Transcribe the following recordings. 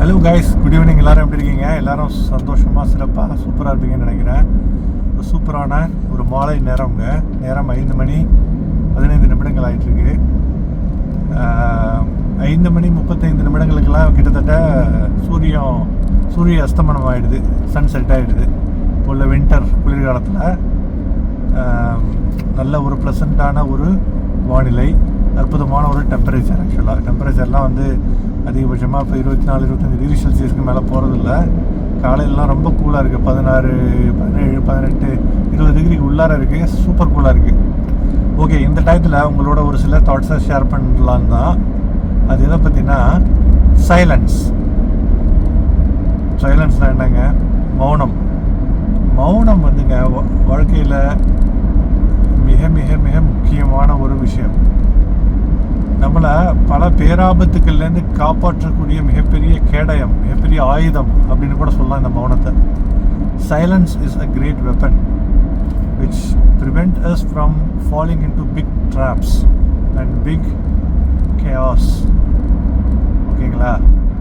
Hello guys, good evening. எல்லோரும் எப்படி இருக்கீங்க? எல்லோரும் சந்தோஷமாக சிறப்பாக சூப்பராக இருப்பீங்கன்னு நினைக்கிறேன். ஒரு சூப்பரான ஒரு மாலை நேரம்ங்க. நேரம் 5:15 ஆகிட்டுருக்கு. 5:35 கிட்டத்தட்ட சூரிய அஸ்தமனம் ஆகிடுது, சன் செட் ஆகிடுது. இப்போ உள்ள வின்டர் குளிர்காலத்தில் நல்ல ஒரு ப்ளசண்ட்டான ஒரு வானிலை, அற்புதமான ஒரு டெம்பரேச்சர். ஆக்சுவலாக டெம்பரேச்சர்லாம் அதிகபட்சமாக இப்போ 24-25 டிகிரி செல்சியஸ்க்கு மேலே போகிறதில்ல. காலையிலலாம் ரொம்ப கூலாக இருக்குது. 16, 17, 18, 20 டிகிரிக்கு உள்ளார இருக்குது. சூப்பர் கூலாக இருக்குது. ஓகே, இந்த டயத்தில் உங்களோட ஒரு சில தாட்ஸை ஷேர் பண்ணலான்னு தான். அது எதை பற்றினா சைலன்ஸ்னால் என்னங்க? மௌனம் வந்துங்க வாழ்க்கையில் மிக மிக மிக முக்கியமான ஒரு விஷயம். நம்மளை பல பேராபத்துக்கள்லேருந்து காப்பாற்றக்கூடிய மிகப்பெரிய கேடயம், மிகப்பெரிய ஆயுதம் அப்படின்னு கூட சொல்லலாம் இந்த மௌனத்தை. Silence is a great weapon which prevent us from falling into big traps and big chaos. ஓகேங்களா?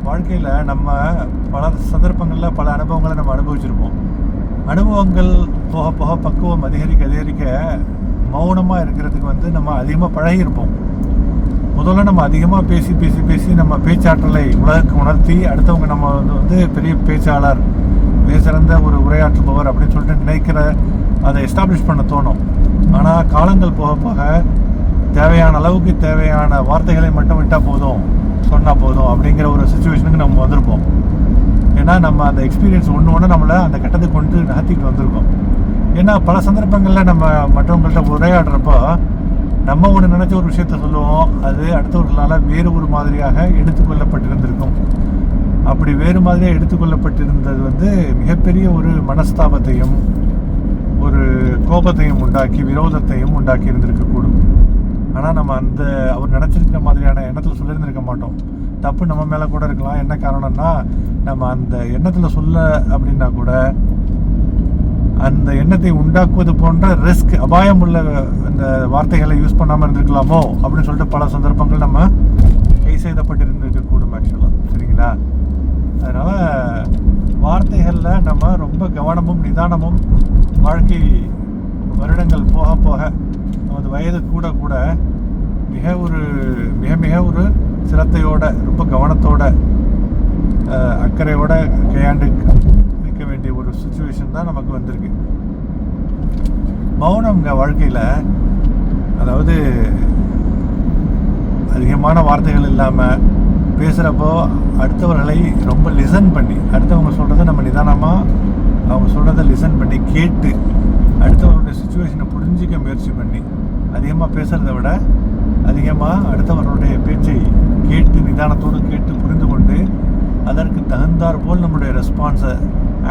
வாழ்க்கையில் நம்ம பல சந்தர்ப்பங்களில் பல அனுபவங்களை நம்ம அனுபவிச்சிருப்போம். அனுபவங்கள் போக போக பக்குவம் அதிகரிக்க மௌனமாக இருக்கிறதுக்கு நம்ம அதிகமாக பழகியிருப்போம். முதல்ல நம்ம அதிகமாக பேசி நம்ம பேச்சாற்றலை உலகுக்கு உணர்த்தி அடுத்தவங்க நம்ம பெரிய பேச்சாளர், மிக சிறந்த ஒரு உரையாற்றுபவர் அப்படின்னு சொல்லிட்டு நினைக்கிற அதை எஸ்டாப்ளிஷ் பண்ண தோணும். ஆனால் காலங்கள் போக போக தேவையான அளவுக்கு தேவையான வார்த்தைகளை மட்டும் சொன்னால் போதும் அப்படிங்கிற ஒரு சுச்சுவேஷனுக்கு நம்ம வந்திருப்போம். ஏன்னா நம்ம அந்த எக்ஸ்பீரியன்ஸ் ஒன்று நம்மளை அந்த கட்டத்துக்கு கொண்டு நகர்த்திட்டு வந்திருக்கோம். ஏன்னா பல சந்தர்ப்பங்களில் நம்ம மற்றவங்கள்ட்ட உரையாடுறப்போ நம்ம ஒன்று நினச்ச ஒரு விஷயத்த சொல்லுவோம், அது அடுத்தவர்களால் வேறு ஒரு மாதிரியாக எடுத்துக்கொள்ளப்பட்டிருந்திருக்கும். அப்படி வேறு மாதிரியாக எடுத்துக்கொள்ளப்பட்டிருந்தது மிகப்பெரிய ஒரு மனஸ்தாபத்தையும் ஒரு கோபத்தையும் உண்டாக்கி விரோதத்தையும் உண்டாக்கி இருந்திருக்கக்கூடும். ஆனால் நம்ம அவர் நினச்சிருக்கிற மாதிரியான எண்ணத்தில் சொல்லியிருந்திருக்க மாட்டோம். தப்பு நம்ம மேலே கூட இருக்கலாம். என்ன காரணம்னா, நம்ம அந்த எண்ணத்தில் சொல்ல அப்படின்னா கூட அந்த எண்ணத்தை உண்டாக்குவது போன்ற ரிஸ்க், அபாயம் உள்ள அந்த வார்த்தைகளை யூஸ் பண்ணாமல் இருந்திருக்கலாமோ அப்படின்னு சொல்லிட்டு பல சந்தர்ப்பங்கள் நம்ம கை செய்தப்பட்டிருந்திருக்கக்கூடும் ஆக்சுவலாக. சரிங்களா? அதனால் வார்த்தைகளில் நம்ம ரொம்ப கவனமும் நிதானமும், வாழ்க்கை வருடங்கள் போக போக நமது வயது கூட கூட மிக ஒரு சிரத்தையோட, ரொம்ப கவனத்தோட, அக்கறையோட கையாண்டு நிற்க வேண்டிய ஒரு சுச்சுவேஷன் தான் நமக்கு வந்திருக்கு. மௌனம்ங்க வாழ்க்கையில், அதாவது அதிகமான வார்த்தைகள் இல்லாமல் பேசுகிறப்போ அடுத்தவர்களை ரொம்ப லிசன் பண்ணி, அடுத்தவங்க சொல்கிறத நம்ம நிதானமாக அவங்க சொல்கிறத லிசன் பண்ணி கேட்டு அடுத்தவர்களுடைய சுச்சுவேஷனை புரிஞ்சிக்க முயற்சி பண்ணி, அதிகமாக பேசுகிறத விட அதிகமாக அடுத்தவர்களுடைய பேச்சை கேட்டு நிதானத்தோடு கேட்டு புரிந்து கொண்டு அதற்கு தகுந்தாற் போல் நம்மளுடைய ரெஸ்பான்ஸை,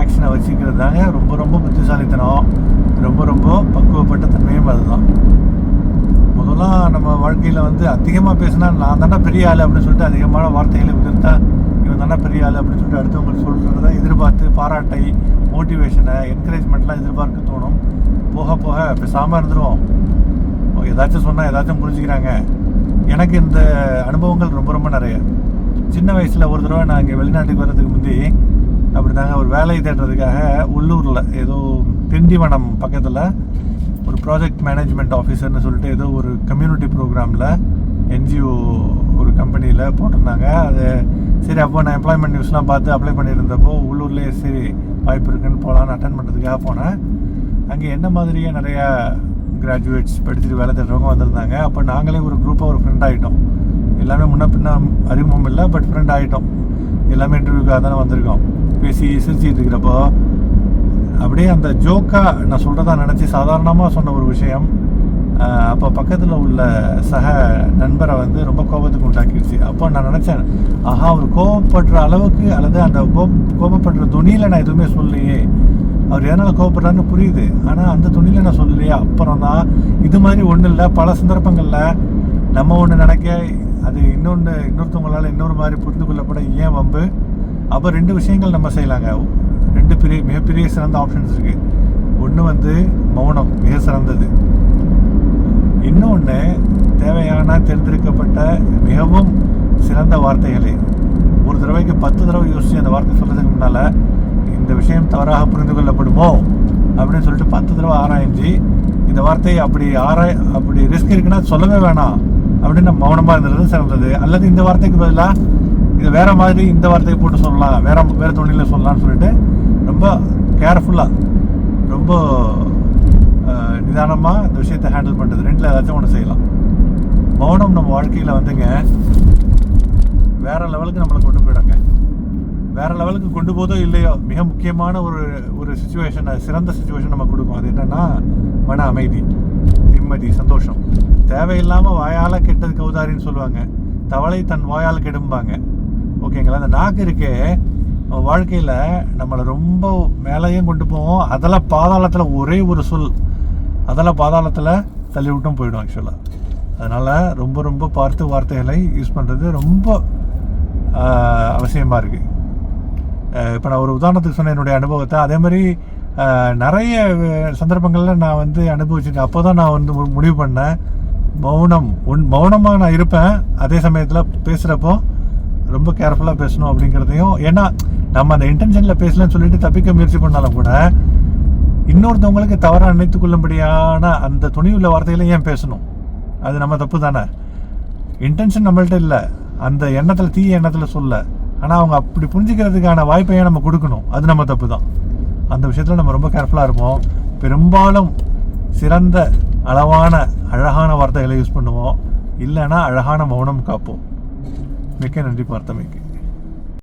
ஆக்ஷனை வச்சுக்கிறது தாங்க ரொம்ப ரொம்ப புத்திசாலித்தனம், ரொம்ப பக்குவப்பட்ட தன்மையும் அதுதான். முதல்லாம் நம்ம வாழ்க்கையில் அதிகமாக பேசினா நான் தானே பெரிய ஆள் அப்படின்னு சொல்லிட்டு அதிகமான வார்த்தைகளை உதிர்த்தா இவன் தானே பெரிய ஆள் அப்படின்னு சொல்லிட்டு அடுத்தவங்க சொல்கிறத எதிர்பார்த்து பாராட்டை, மோட்டிவேஷனை, என்கரேஜ்மெண்ட்லாம் எதிர்பார்க்க தோணும். போக போக பேசாமல் இருந்துருவோம். ஏதாச்சும் சொன்னால் ஏதாச்சும் புரிஞ்சுக்கிறாங்க. எனக்கு இந்த அனுபவங்கள் ரொம்ப நிறைய. சின்ன வயசில் ஒரு தடவை நான் இங்கே வெளிநாட்டுக்கு வர்றதுக்கு முந்தி அப்படி தாங்க ஒரு வேலையை தேடுறதுக்காக உள்ளூரில் ஏதோ திண்டிவனம் பக்கத்தில் ஒரு ப்ராஜெக்ட் மேனேஜ்மெண்ட் ஆஃபீஸர்னு சொல்லிட்டு ஏதோ ஒரு கம்யூனிட்டி ப்ரோக்ராமில் என்ஜிஓ ஒரு கம்பெனியில் போட்டிருந்தாங்க. அது சரி, அப்போ நான் எம்ப்ளாய்மெண்ட் நியூஸ்லாம் பார்த்து அப்ளை பண்ணியிருந்தப்போ உள்ளூர்லேயே சரி வாய்ப்பு இருக்குன்னு போகலான்னு அட்டன் பண்ணுறதுக்காக போனேன். அங்கே என்ன மாதிரியே நிறையா கிராஜுவேட்ஸ் படிச்சுட்டு வேலை தேடுறவங்க வந்திருந்தாங்க. அப்போ நாங்களே ஒரு குரூப்பாக ஒரு ஃப்ரெண்ட் ஆகிட்டோம். எல்லாமே முன்ன பின்ன அறிமுகம் இல்லை, பட் ஃப்ரெண்ட் ஆகிட்டோம். எல்லாமே இன்டர்வியூக்காக தானே வந்திருக்கோம். பேசி சிரிச்சிட்டு இருக்கிறப்போ அப்படியே அந்த ஜோக்காக நான் சொல்கிறதா நினச்சி சாதாரணமாக சொன்ன ஒரு விஷயம் அப்போ பக்கத்தில் உள்ள சக நண்பரை ரொம்ப கோபத்துக்கு உண்டாக்கிடுச்சு. அப்போ நான் நினச்சேன், ஆஹா, அவர் கோபப்படுற அளவுக்கு அல்லது அந்த கோபப்படுற துணியில் நான் எதுவுமே சொல்லலையே, அவர் எதனால் கோபப்படுறாருன்னு புரியுது, ஆனால் அந்த துணியில் நான் சொல்லலையே. அப்புறம் தான் இது மாதிரி ஒன்றும் இல்லை, பல சந்தர்ப்பங்களில் நம்ம ஒன்று நினைக்க அது இன்னொருத்தவங்களால் இன்னொரு மாதிரி புரிந்து கொள்ளப்பட ஏன் வம்பு. அப்போ 2 விஷயங்கள் நம்ம செய்யலாங்க. 2 மிகப்பெரிய சிறந்த ஆப்ஷன்ஸ் இருக்குது. ஒன்று மௌனம், மிக சிறந்தது. இன்னொன்று தேவையான தேர்ந்தெடுக்கப்பட்ட மிகவும் சிறந்த வார்த்தைகளை ஒரு தடவைக்கு 10 தடவை யோசிச்சு அந்த வார்த்தை சொல்கிறதுக்கு முன்னால் இந்த விஷயம் தவறாக புரிந்து கொள்ளப்படுமோ அப்படின்னு சொல்லிட்டு 10 தடவை ஆராய்ஞ்சி இந்த வார்த்தையை அப்படி ரிஸ்க் இருக்குன்னா சொல்லவே வேணாம் அப்படின்னு நம்ம மௌனமாக இருந்தது சிறந்தது. அல்லது இந்த வார்த்தைக்கு பதிலாக இது வேறு மாதிரி இந்த வார்த்தையை போட்டு சொல்லலாம், வேறு துணியில் சொல்லலாம்னு சொல்லிட்டு ரொம்ப கேர்ஃபுல்லாக ரொம்ப நிதானமாக இந்த விஷயத்தை ஹேண்டில் பண்ணுறது. ரெண்டில் ஏதாச்சும் ஒன்று செய்யலாம். மௌனம் நம்ம வாழ்க்கையில் வந்துங்க வேறு லெவலுக்கு நம்மளை கொண்டு போயிடுங்க. வேறு லெவலுக்கு கொண்டு போதோ இல்லையோ மிக முக்கியமான ஒரு சுச்சுவேஷன், சிறந்த சுச்சுவேஷன் நம்ம கொடுக்கும். அது என்னென்னா மன அமைதி, நிம்மதி, சந்தோஷம். தேவையில்லாமல் வாயால் கெட்டது கௌதாரின்னு சொல்லுவாங்க, தவளை தன் வாயால் கெடும்பாங்க. ஓகேங்களா? அந்த நாக்கு இருக்கே வாழ்க்கையில் நம்மளை ரொம்ப மேலேயும் கொண்டு போவோம். அதில் பாதாளத்தில் ஒரே ஒரு சொல் அதில் பாதாளத்தில் தள்ளி விட்டும் போயிடும் ஆக்சுவலாக. அதனால் ரொம்ப ரொம்ப பார்த்து வார்த்தைகளை யூஸ் பண்ணுறது ரொம்ப அவசியமாக இருக்குது. இப்போ நான் ஒரு உதாரணத்துக்கு சொன்ன என்னுடைய அனுபவத்தை, அதே மாதிரி நிறைய சந்தர்ப்பங்களில் நான் வந்து அனுபவிச்சுட்டேன். அப்போ தான் நான் வந்து முடிவு பண்ணேன், மௌனமாக நான் இருப்பேன், அதே சமயத்தில் பேசுகிறப்போ ரொம்ப கேர்ஃபுல்லாக பேசணும் அப்படிங்கிறதையும். ஏன்னா நம்ம அந்த இன்டென்ஷனில் பேசலன்னு சொல்லிட்டு தப்பிக்க முயற்சி பண்ணாலும் கூட இன்னொருத்தவங்களுக்கு தவறாக நினைத்து கொள்ளும்படியான அந்த துணிவுள்ள வார்த்தைகளை ஏன் பேசணும்? அது நம்ம தப்பு தானே. இன்டென்ஷன் நம்மள்ட்ட இல்லை, அந்த எண்ணத்தில் தீய எண்ணத்தில் சொல்ல, ஆனால் அவங்க அப்படி புரிஞ்சுக்கிறதுக்கான வாய்ப்பையே நம்ம கொடுக்கணும். அது நம்ம தப்பு தான். அந்த விஷயத்தில் நம்ம ரொம்ப கேர்ஃபுல்லாக இருப்போம். பெரும்பாலும் சிறந்த அளவான அழகான வார்த்தைகளை யூஸ் பண்ணுவோம், இல்லைன்னா அழகான மௌனம் காப்போம். மிக்க நன்றி பார்த்தமைக்கு.